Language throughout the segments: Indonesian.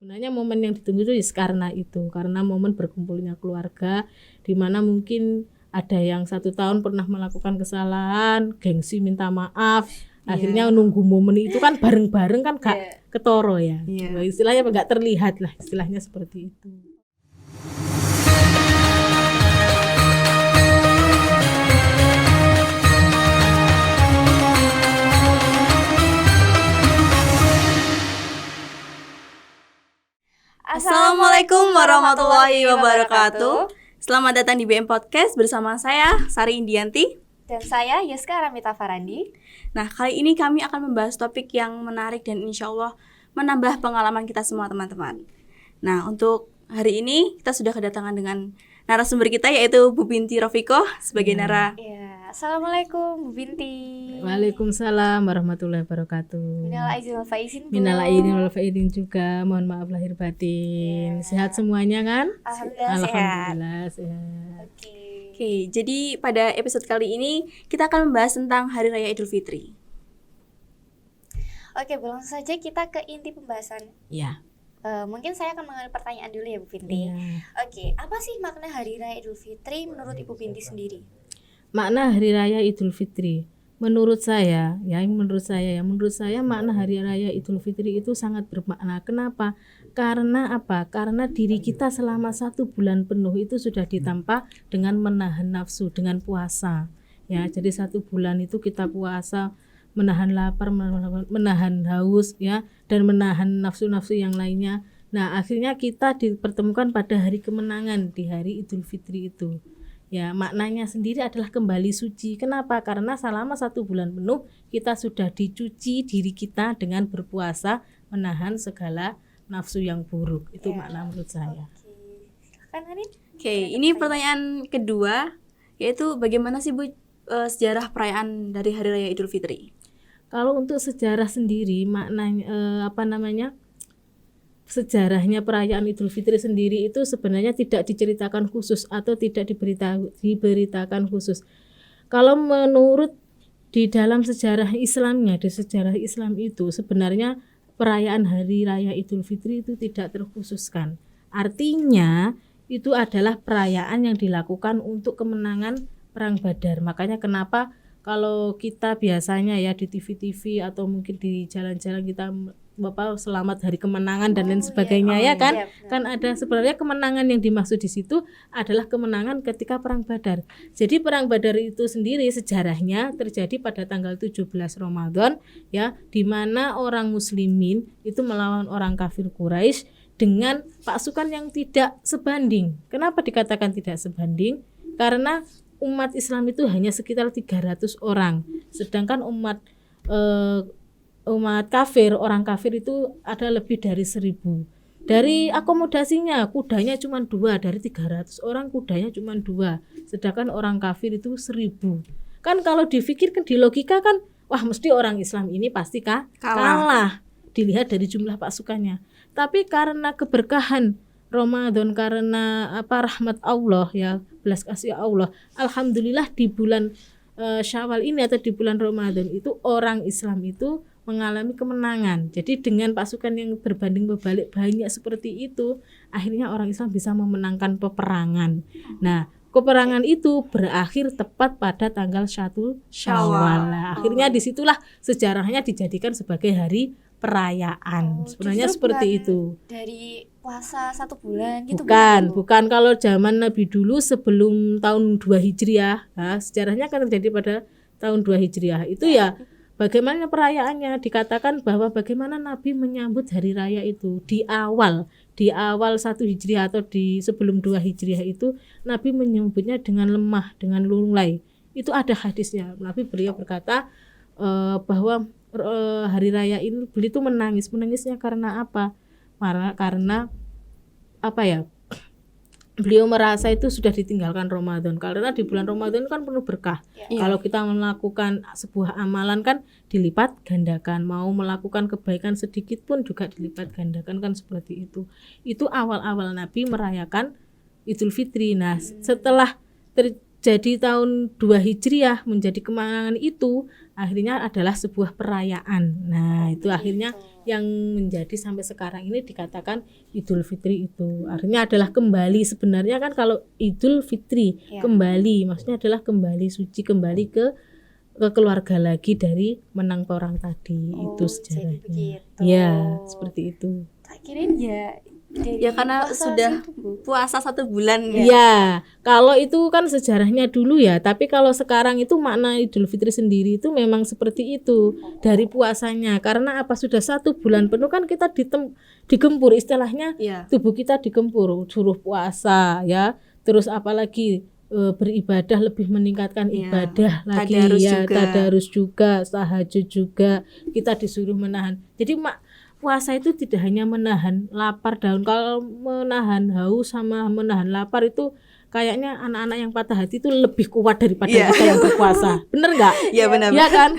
Sebenarnya momen yang ditunggu itu karena momen berkumpulnya keluarga, di mana mungkin ada yang 1 tahun pernah melakukan kesalahan, gengsi minta maaf, akhirnya nunggu momen itu kan bareng-bareng kan gak ketoro ya. Istilahnya gak terlihat lah, istilahnya seperti itu. Assalamualaikum warahmatullahi wabarakatuh. Selamat datang di BM Podcast bersama saya Sari Indianti dan saya Yuska Ramita Farandi. Nah, kali ini kami akan membahas topik yang menarik dan insya Allah menambah pengalaman kita semua teman-teman. Nah, untuk hari ini kita sudah kedatangan dengan narasumber kita yaitu Bu Binti Rofiko sebagai Assalamualaikum Bu Binti. Waalaikumsalam warahmatullahi wabarakatuh. Minal aidin wal faizin juga. Mohon maaf lahir batin. Sehat semuanya kan? Alhamdulillah sehat. Oke, jadi pada episode kali ini kita akan membahas tentang Hari Raya Idul Fitri. Oke, langsung saja kita ke inti pembahasan. Ya. Mungkin saya akan mengambil pertanyaan dulu ya Bu Binti. Oke, apa sih makna Hari Raya Idul Fitri menurut Ibu Binti sendiri? Makna Hari Raya Idul Fitri, menurut saya makna Hari Raya Idul Fitri itu sangat bermakna. Kenapa? Karena apa? Karena diri kita selama 1 bulan penuh itu sudah ditampa dengan menahan nafsu, dengan puasa. Ya, jadi 1 bulan itu kita puasa, menahan lapar, menahan haus, ya, dan menahan nafsu-nafsu yang lainnya. Nah, akhirnya kita dipertemukan pada hari kemenangan di hari Idul Fitri itu. Ya, maknanya sendiri adalah kembali suci. Kenapa? Karena selama 1 bulan penuh kita sudah dicuci diri kita dengan berpuasa, menahan segala nafsu yang buruk. Itu makna menurut saya. Oke, ini pertanyaan kedua, yaitu bagaimana sih Bu sejarah perayaan dari Hari Raya Idul Fitri? Kalau untuk sejarah sendiri, maknanya sejarahnya perayaan Idul Fitri sendiri itu sebenarnya tidak diceritakan khusus atau tidak diberitakan khusus. Kalau menurut di dalam sejarah Islamnya, di sejarah Islam itu sebenarnya perayaan Hari Raya Idul Fitri itu tidak terkhususkan. Artinya itu adalah perayaan yang dilakukan untuk kemenangan Perang Badar. Makanya kenapa kalau kita biasanya ya di TV-TV atau mungkin di jalan-jalan kita selamat hari kemenangan dan lain sebagainya kan ada sebenarnya kemenangan yang dimaksud di situ adalah kemenangan ketika Perang Badar. Jadi Perang Badar itu sendiri sejarahnya terjadi pada tanggal 17 Ramadan ya, di mana orang muslimin itu melawan orang kafir Quraisy dengan pasukan yang tidak sebanding. Kenapa dikatakan tidak sebanding? Karena umat Islam itu hanya sekitar 300 orang, sedangkan umat kafir, orang kafir itu ada lebih dari 1000. Dari akomodasinya kudanya cuma 2, dari 300 orang kudanya cuma 2, sedangkan orang kafir itu 1000. Kan kalau difikirkan di logika kan, wah mesti orang Islam ini pasti kalah dilihat dari jumlah pasukannya. Tapi karena keberkahan Ramadan, karena rahmat Allah ya, belas kasih Allah, alhamdulillah di bulan Syawal ini atau di bulan Ramadan itu orang Islam itu mengalami kemenangan. Jadi dengan pasukan yang berbanding berbalik banyak seperti itu, akhirnya orang Islam bisa memenangkan peperangan. Nah, peperangan itu berakhir tepat pada tanggal 1 Syawal. Nah, akhirnya disitulah sejarahnya dijadikan sebagai hari perayaan. Sebenarnya seperti itu. Dari puasa 1 bulan gitu. Bukan kalau zaman Nabi dulu sebelum tahun 2 Hijriah. Nah, sejarahnya kan terjadi pada tahun 2 Hijriah. Itu ya bagaimana perayaannya, dikatakan bahwa bagaimana Nabi menyambut hari raya itu di awal 1 Hijriah atau di sebelum 2 Hijriah itu Nabi menyambutnya dengan lemah, dengan lunglai. Itu ada hadisnya. Beliau berkata bahwa hari raya ini beliau itu menangisnya karena apa? Karena apa ya? Beliau merasa itu sudah ditinggalkan Ramadan, karena di bulan Ramadan kan penuh berkah. Kalau kita melakukan sebuah amalan kan dilipat gandakan, mau melakukan kebaikan sedikit pun juga dilipat gandakan, kan seperti itu. Itu awal-awal Nabi merayakan Idul Fitri. Nah, setelah terjadi tahun 2 Hijriah menjadi kemenangan itu, akhirnya adalah sebuah perayaan. Nah, itu akhirnya yang menjadi sampai sekarang ini dikatakan Idul Fitri itu artinya adalah kembali. Sebenarnya kan kalau Idul Fitri kembali maksudnya adalah kembali suci, kembali ke keluarga lagi dari menang perang tadi. Itu sejarahnya. Ya seperti itu. Tak kirain Ya karena sudah puasa 1 bulan ya. Ya, kalau itu kan sejarahnya dulu ya, tapi kalau sekarang itu makna Idul Fitri sendiri itu memang seperti itu dari puasanya. Karena apa sudah 1 bulan penuh kan kita digempur istilahnya, tubuh kita digempur suruh puasa ya. Terus apalagi beribadah lebih meningkatkan ibadah lagi tadarus juga, tahajud juga, kita disuruh menahan. Jadi puasa itu tidak hanya menahan lapar daun. Kalau menahan haus sama menahan lapar itu kayaknya anak-anak yang patah hati itu lebih kuat daripada kita yang berpuasa. Bener nggak? Iya benar. Ya kan?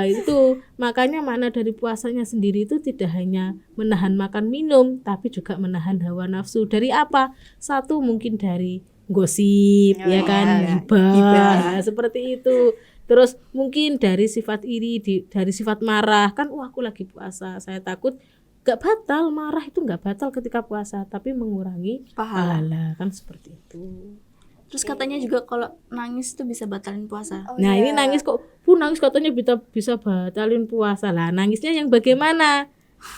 Itu makanya makna dari puasanya sendiri itu tidak hanya menahan makan minum, tapi juga menahan hawa nafsu. Dari apa? Satu mungkin dari gosip, ya kan? Hibah. Seperti itu. Terus mungkin dari sifat iri, dari sifat marah kan, wah aku lagi puasa, saya takut gak batal, marah itu gak batal ketika puasa, tapi mengurangi pahala kan seperti itu. Terus katanya juga kalau nangis itu bisa batalin puasa. Nah ini nangis kok, nangis katanya bisa batalin puasa lah. Nangisnya yang bagaimana?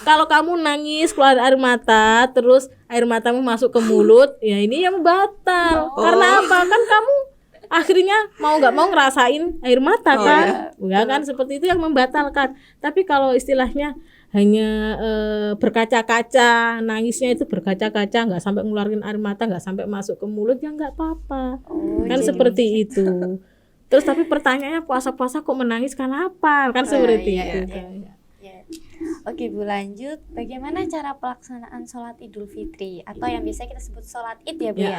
Kalau kamu nangis keluar air mata, terus air matamu masuk ke mulut, ya ini yang batal. Karena apa? Kan kamu akhirnya mau nggak mau ngerasain air mata kan, ya kan seperti itu yang membatalkan. Tapi kalau istilahnya hanya berkaca-kaca, nangisnya itu berkaca-kaca, nggak sampai ngeluarin air mata, nggak sampai masuk ke mulut, ya nggak apa-apa, kan seperti itu. Terus tapi pertanyaannya puasa-puasa kok menangis kenapa? Kan seperti itu. Oke Bu, lanjut. Bagaimana cara pelaksanaan sholat Idul Fitri atau yang biasa kita sebut sholat Id ya Bu ya?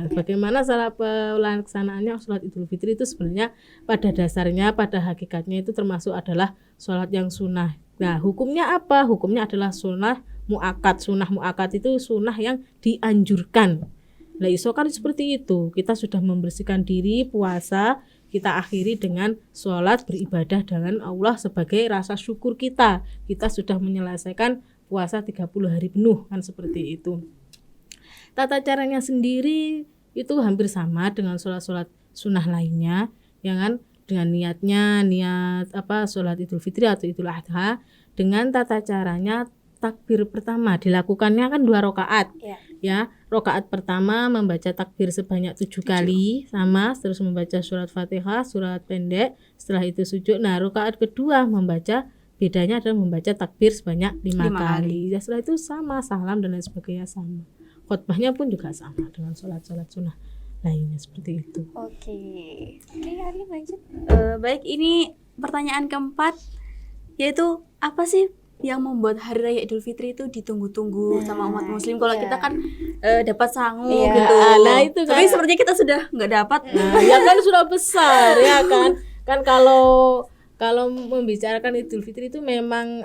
Bagaimana cara pelaksanaannya sholat Idul Fitri itu sebenarnya pada dasarnya, pada hakikatnya itu termasuk adalah sholat yang sunnah. Nah hukumnya apa? Hukumnya adalah sunnah mu'akkad. Sunnah mu'akkad itu sunnah yang dianjurkan. Nah iso kan seperti itu, kita sudah membersihkan diri, puasa, kita akhiri dengan sholat beribadah dengan Allah sebagai rasa syukur kita sudah menyelesaikan puasa 30 hari penuh kan seperti itu. Tata caranya sendiri itu hampir sama dengan sholat-sholat sunnah lainnya, ya kan, dengan niat sholat Idul Fitri atau Idul Adha. Dengan tata caranya takbir pertama dilakukannya kan 2 rakaat. Ya, rakaat pertama membaca takbir sebanyak 7 kali sama, terus membaca surat Fatihah, surat pendek, setelah itu sujud. Nah, rakaat kedua bedanya adalah membaca takbir sebanyak 5 kali. Ya, setelah itu sama, salam dan lain sebagainya sama. Khotbahnya pun juga sama dengan sholat-sholat sunnah lainnya seperti itu. Oke, Ari lanjut. Baik, ini pertanyaan keempat, yaitu apa sih yang membuat hari raya Idul Fitri itu ditunggu-tunggu sama umat muslim? Kalau kita kan dapat sangu gitu. Nah itu kan. Tapi sepertinya kita sudah nggak dapat. Ya kan sudah besar ya kan. Kan kalau membicarakan Idul Fitri itu memang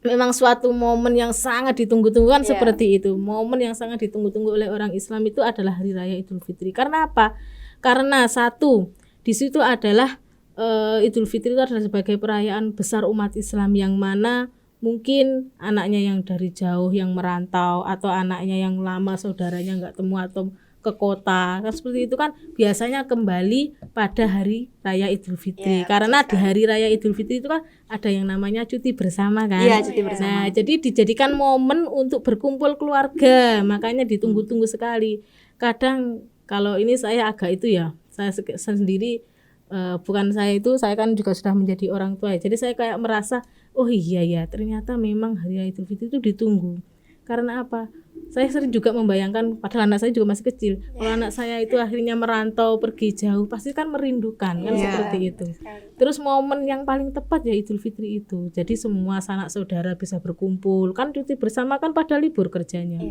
memang suatu momen yang sangat ditunggu-tunggu kan seperti itu. Momen yang sangat ditunggu-tunggu oleh orang Islam itu adalah hari raya Idul Fitri. Karena apa? Karena satu, di situ adalah Idul Fitri itu adalah sebagai perayaan besar umat Islam yang mana mungkin anaknya yang dari jauh yang merantau atau anaknya yang lama saudaranya nggak temu atau ke kota kan seperti itu kan biasanya kembali pada hari raya Idul Fitri karena di hari raya Idul Fitri itu kan ada yang namanya cuti bersama kan. Cuti bersama. Nah, jadi dijadikan momen untuk berkumpul keluarga, makanya ditunggu-tunggu sekali. Kadang kalau ini saya agak saya sendiri bukan saya kan juga sudah menjadi orang tua ya. Jadi saya kayak merasa oh iya ya ternyata memang hari raya Idul Fitri itu ditunggu. Karena apa? Saya sering juga membayangkan, padahal anak saya juga masih kecil. Kalau anak saya itu akhirnya merantau pergi jauh, pasti kan merindukan kan seperti itu. Terus momen yang paling tepat ya Idul Fitri itu. Jadi semua sanak saudara bisa berkumpul. Kan cuti bersama kan pada libur kerjanya.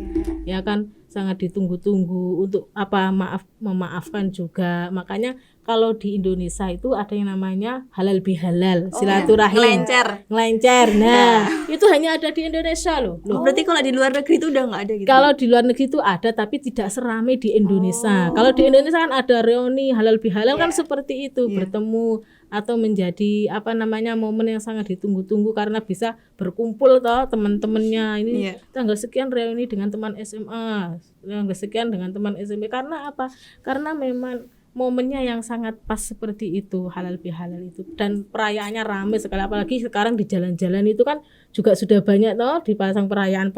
Ya kan sangat ditunggu-tunggu untuk memaafkan juga. Makanya kalau di Indonesia itu ada yang namanya halal bihalal, silaturahim. Ngelencer. Nah, itu hanya ada di Indonesia loh. Berarti kalau di luar negeri itu udah nggak ada gitu. Kalau di luar negeri itu ada tapi tidak seramai di Indonesia. Kalau di Indonesia kan ada reuni halal bihalal kan seperti itu, bertemu atau menjadi momen yang sangat ditunggu-tunggu karena bisa berkumpul toh teman-temannya. Ini tanggal sekian reuni dengan teman SMA, tanggal sekian dengan teman SMP. Karena apa? Karena memang momennya yang sangat pas seperti itu, halal bihalal itu, dan perayaannya ramai sekali, apalagi sekarang di jalan-jalan itu kan juga sudah banyak toh dipasang perayaan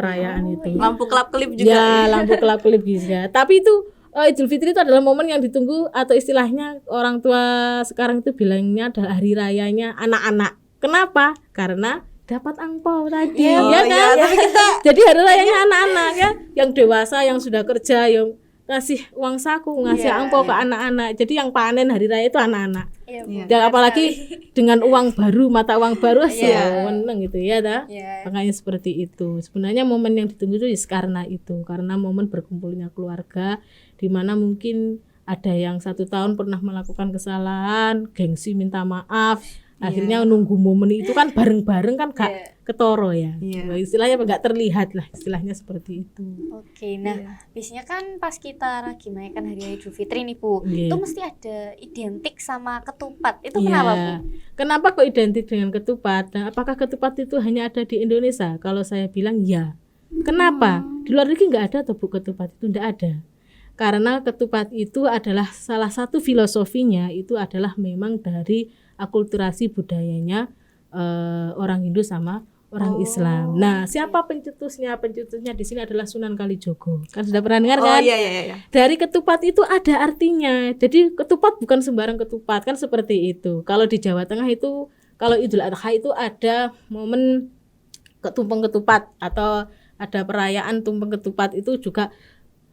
itu, lampu kelap-kelip juga ya lampu kelap-kelip juga. Tapi itu Idul Fitri itu adalah momen yang ditunggu, atau istilahnya orang tua sekarang itu bilangnya adalah hari rayanya anak-anak. Kenapa? Karena dapat angpau tadi, ya kan? Tapi kita Jadi hari rayanya anak-anak ya, yang dewasa yang sudah kerja yang ngasih uang saku, ngasih angpau ke anak-anak. Jadi yang panen hari raya itu anak-anak. Dan apalagi dengan uang baru, mata uang baru seneng gitu ya dah. Makanya seperti itu. Sebenarnya momen yang ditunggu itu karena itu, karena momen berkumpulnya keluarga, di mana mungkin ada yang 1 tahun pernah melakukan kesalahan, gengsi minta maaf. Akhirnya nunggu momen itu kan bareng-bareng kan gak ketoro ya. Istilahnya gak terlihat lah, istilahnya seperti itu. Oke, nah biasanya kan pas kita lagi merayakan hari Idul Fitri nih Bu, itu mesti ada identik sama ketupat. Itu kenapa Bu? Kenapa kok identik dengan ketupat? Nah, apakah ketupat itu hanya ada di Indonesia? Kalau saya bilang ya. Kenapa? Di luar negeri nggak ada atau Bu ketupat itu nggak ada. Karena ketupat itu adalah salah satu filosofinya itu adalah memang dari akulturasi budayanya orang Hindu sama orang Islam. Nah, siapa pencetusnya? Pencetusnya di sini adalah Sunan Kalijogo. Kan sudah pernah dengar kan? Iya. Dari ketupat itu ada artinya. Jadi ketupat bukan sembarang ketupat, kan seperti itu. Kalau di Jawa Tengah itu, kalau Idul Adha itu ada momen tumpeng ketupat atau ada perayaan tumpeng ketupat, itu juga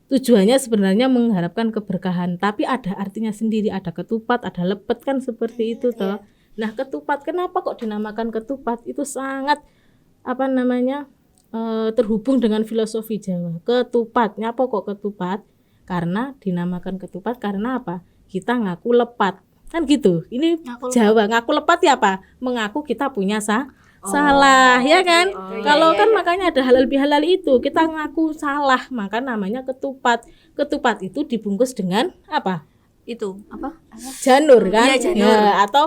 tujuannya sebenarnya mengharapkan keberkahan, tapi ada artinya sendiri, ada ketupat, ada lepet kan seperti itu toh. Nah, ketupat kenapa kok dinamakan ketupat? Itu sangat terhubung dengan filosofi Jawa. Ketupatnya apa kok ketupat? Karena dinamakan ketupat karena apa? Kita ngaku lepat. Kan gitu. Ini Jawa, ngaku lepat ya apa? Mengaku kita punya salah, ya kan? Kalau kan makanya ada halal bihalal itu, kita ngaku salah, maka namanya ketupat. Ketupat itu dibungkus dengan apa? Itu apa? Janur kan? Iya, janur. Ya, atau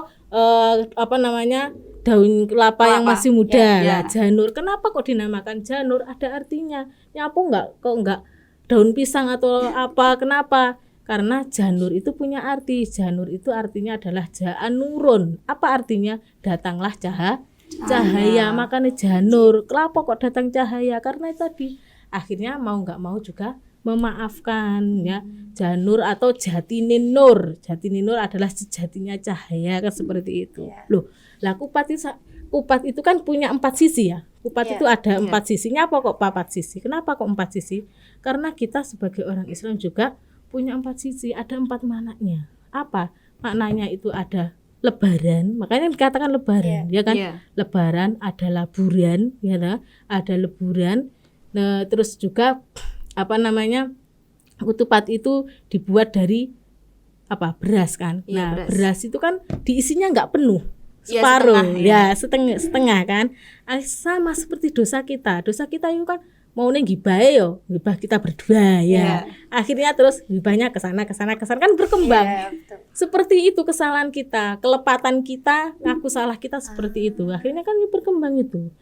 daun kelapa yang masih muda. Lah, janur. Kenapa kok dinamakan janur? Ada artinya. Nyapu enggak daun pisang atau apa? Kenapa? Karena janur itu punya arti. Janur itu artinya adalah ja'anurun. Apa artinya? Datanglah cahaya. Makanya janur. Kenapa kok datang cahaya? Karena tadi akhirnya mau enggak mau juga memaafkan ya. Janur atau jatininur. Jatininur adalah sejatinya cahaya, kan seperti itu. Loh, lah kupat itu kan punya 4 sisi ya. Kupat itu ada 4 sisinya. Apa kok 4 sisi? Kenapa kok 4 sisi? Karena kita sebagai orang Islam juga punya 4 sisi, ada 4 maknanya. Apa? Maknanya itu ada lebaran, makanya dikatakan lebaran, ya kan? Lebaran, ada laburan, ya lah, ada leburan. Nah, terus juga ketupat itu dibuat dari beras kan. Nah, beras itu kan diisinya enggak penuh. Separuh, setengah kan. Sama seperti dosa kita. Dosa kita itu kan mau gibah kita berdua ya. Akhirnya terus gibahnya kesana kan berkembang. Seperti itu kesalahan kita, kelepatan kita, ngaku salah kita seperti itu. Akhirnya kan berkembang itu.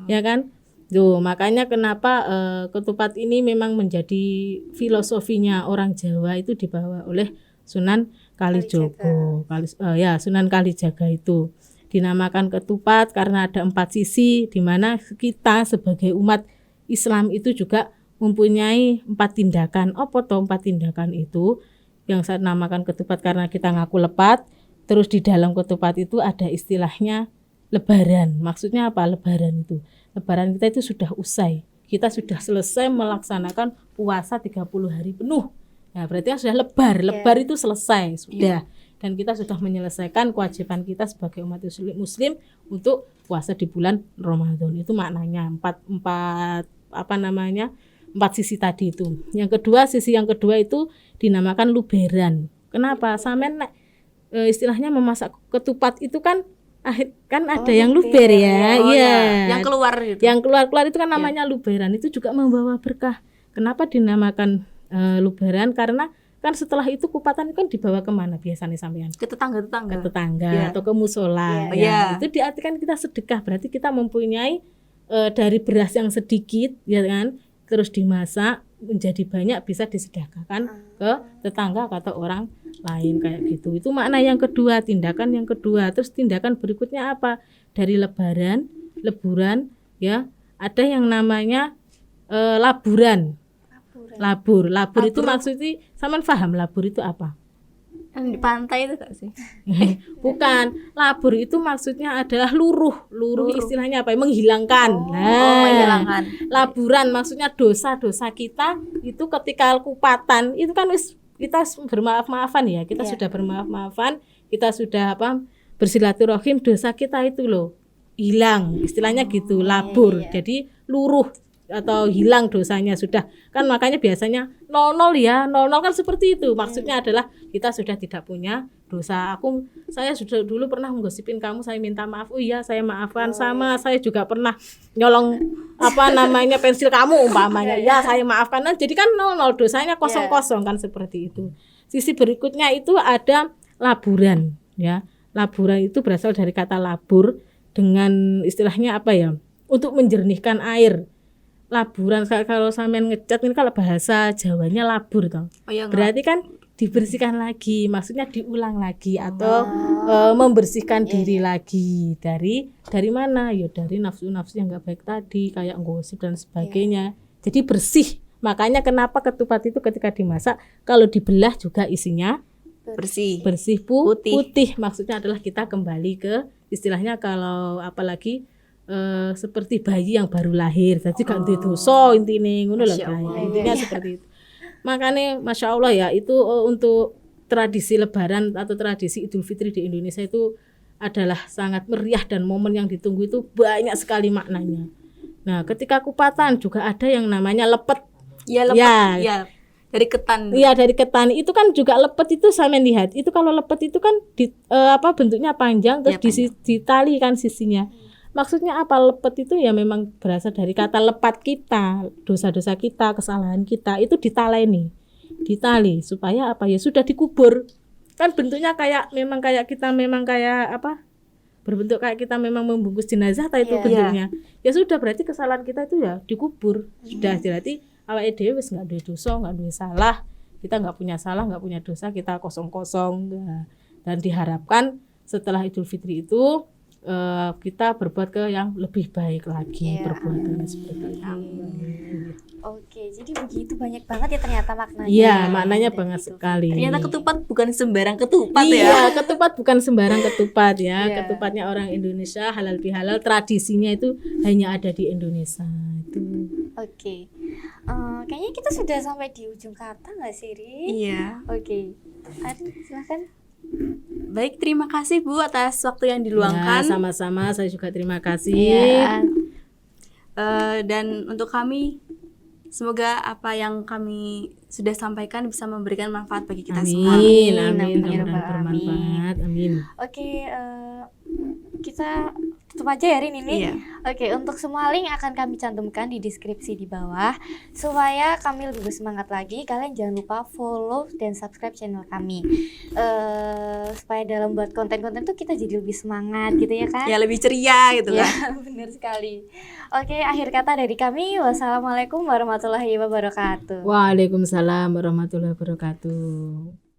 Ya kan? Tuh, makanya kenapa ketupat ini memang menjadi filosofinya orang Jawa itu dibawa oleh Sunan Kalijogo. Sunan Kalijaga itu dinamakan ketupat karena ada 4 sisi, di mana kita sebagai umat Islam itu juga mempunyai 4 tindakan. Apa toh 4 tindakan itu? Yang saya namakan ketupat karena kita ngaku lepat. Terus di dalam ketupat itu ada istilahnya lebaran. Maksudnya apa lebaran itu? Lebaran kita itu sudah usai. Kita sudah selesai melaksanakan puasa 30 hari penuh. Nah, berarti kan sudah lebar. Lebar itu selesai, sudah. Dan kita sudah menyelesaikan kewajiban kita sebagai umat muslim untuk puasa di bulan Ramadan. Itu maknanya 4 sisi tadi itu. Sisi yang kedua itu dinamakan luberan. Kenapa? Sampean istilahnya memasak ketupat itu kan ada yang luber ya. Yang keluar gitu. Yang keluar itu kan namanya luberan. Itu juga membawa berkah. Kenapa dinamakan lubaran? Karena kan setelah itu kupatan kan dibawa kemana biasanya sampean? Ke tetangga-tetangga. Ke tetangga Iya. atau ke musola. Iya. Ya, Iya. itu diartikan kita sedekah. Berarti kita mempunyai dari beras yang sedikit, ya kan? Terus dimasak menjadi banyak bisa disedekahkan ke tetangga atau orang lain kayak gitu. Itu makna yang kedua, tindakan yang kedua. Terus tindakan berikutnya apa? Dari leburan, ya. Ada yang namanya laburan. Labur itu maksudnya, saman paham labur itu apa? Yang di pantai itu gak sih? Bukan, labur itu maksudnya adalah luruh istilahnya apa? Menghilangkan. Menghilangkan. Laburan maksudnya dosa-dosa kita itu ketika kupatan itu kan kita bermaaf-maafan ya, kita sudah bermaaf-maafan, kita sudah bersilaturahim, dosa kita itu loh hilang, istilahnya gitu, labur. Jadi luruh atau hilang dosanya sudah, kan makanya biasanya 00 ya, 00 kan seperti itu, maksudnya adalah kita sudah tidak punya dosa. Saya sudah dulu pernah menggosipin kamu, saya minta maaf. Oh iya, saya maafkan. Sama saya juga pernah nyolong pensil kamu umpamanya, ya saya maafkan. Nah, jadi kan 00, dosanya kosong-kosong kan seperti itu. Sisi berikutnya itu ada laburan ya. Laburan itu berasal dari kata labur dengan istilahnya apa ya, untuk menjernihkan air. Laburan kalau sampean ngecat ini kalau bahasa Jawanya labur toh. Berarti kan dibersihkan lagi, maksudnya diulang lagi atau membersihkan diri lagi dari mana? Ya dari nafsu-nafsu yang enggak baik tadi, kayak gosip dan sebagainya. Jadi bersih. Makanya kenapa ketupat itu ketika dimasak kalau dibelah juga isinya bersih putih. Maksudnya adalah kita kembali ke istilahnya kalau apalagi seperti bayi yang baru lahir, jadi gak duwe dosa intine ngono lho, intinya seperti itu. Makanya Masya Allah ya, itu untuk tradisi Lebaran atau tradisi Idul Fitri di Indonesia itu adalah sangat meriah dan momen yang ditunggu itu banyak sekali maknanya. Nah, ketika kupatan juga ada yang namanya lepet. Ya, lepet. Ya. Dari ketan. Iya, dari ketan. Itu kan juga lepet itu saya lihat. Itu kalau lepet itu kan bentuknya panjang terus ditali kan sisinya. Maksudnya apa? Lepet itu ya memang berasal dari kata lepat kita, dosa-dosa kita, kesalahan kita itu ditali supaya apa ya, sudah dikubur. Kan bentuknya kayak kita berbentuk kayak kita memang membungkus jenazah itu bentuknya. Ya sudah, berarti kesalahan kita itu ya dikubur. Sudah berarti awake dhewe wis enggak duwe dosa, enggak duwe salah. Kita enggak punya salah, enggak punya dosa, kita kosong-kosong. Dan diharapkan setelah Idul Fitri itu kita berbuat ke yang lebih baik lagi, perbuatan seperti itu. Oke, jadi begitu banyak banget ya ternyata maknanya. Iya, maknanya banget sekali. Ternyata ketupat bukan sembarang ketupat ya. Iya, ketupat bukan sembarang ketupat ya. Ketupatnya orang Indonesia, halal bihalal, tradisinya itu hanya ada di Indonesia itu. Oke. Kayaknya kita sudah sampai di ujung kata nggak sih, Ri? Iya. Oke. Ari, silakan. Baik, terima kasih Bu atas waktu yang diluangkan. Ya, sama-sama, saya juga terima kasih. Ya. Dan untuk kami, semoga apa yang kami sudah sampaikan bisa memberikan manfaat bagi kita semua. Amin. Bermanfaat. Amin. Oke, kita tutup aja ya Rin ini. Iya. Oke, untuk semua link akan kami cantumkan di deskripsi di bawah. Supaya kami lebih bersemangat lagi, kalian jangan lupa follow dan subscribe channel kami. Supaya dalam buat konten-konten tuh kita jadi lebih semangat gitu ya kan? Ya, lebih ceria gitu kan. Ya, benar sekali. Oke, akhir kata dari kami. Wassalamualaikum warahmatullahi wabarakatuh. Waalaikumsalam warahmatullahi wabarakatuh.